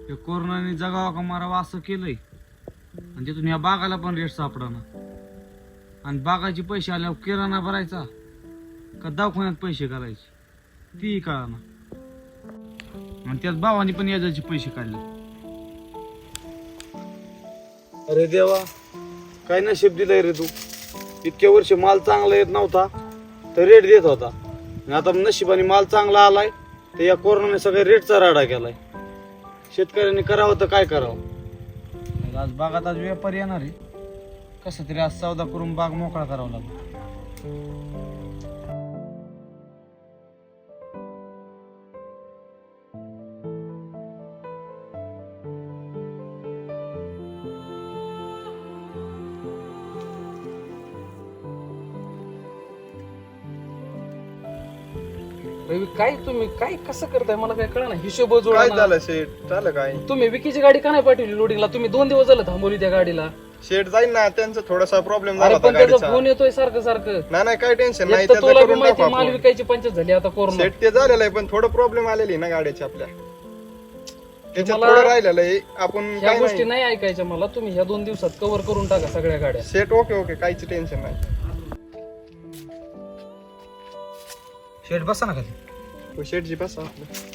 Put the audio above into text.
हे कोरोनाने जगावा का मारावा असं केलंय आणि तिथून या बागाला पण रेट सापडाना आणि बागाचे पैसे आल्यावर किराणा भरायचा का दवाखान्यात पैसे घालायचे ती कळाना आणि त्यात भावानी पण याजाचे पैसे काढले. अरे देवा काय नशीब दिलंय रे तू. इतक्या वर्ष माल चांगला येत नव्हता तर रेट देत होता आणि आता नशिबाने माल चांगला आलाय तर या कोरोनाने सगळ्या रेटचा राडा केलाय. शेतकऱ्यांनी करावं तर काय करावं. आज बागात आज व्यापारी येणार आहे कसं तरी आज सौदा करून बाग मोकळा करावा लागला. रवी काय तुम्ही काय कसं करताय मला काय कळलं ना. हिशोब काय जोडा झालं शेट झालं काय तुम्ही विकीची गाडी का नाही पाठवली लोडिंगला. तुम्ही 2 दिवस झाले थांबवली त्या गाडीला. शेट जाईल ना त्यांचा थोडासा प्रॉब्लेम अरे झाला पण होता त्याचा गाडीचा. फोन येतोय सारखं सारखं. नाही काय टेन्शन नाही एक तर त्याचं तुला बी करून माहिती टाकू माल आपण. विकायची पंचायत झाली आता कोरोना. शेट ते झालेलं आहे पण थोडं प्रॉब्लेम आलेली ना गाडीची आपल्या त्याच्यात मला थोडं राहिलेलं आहे आपण ह्या काय गोष्टी नाही नाही ऐकायच्या मला. तुम्ही ह्या 2 दिवसात कव्हर करून टाका सगळ्या गाड्या. शेट ओके काहीच टेन्शन नाही. शेट बसा ना खाली. शेटजी बसा आपलं.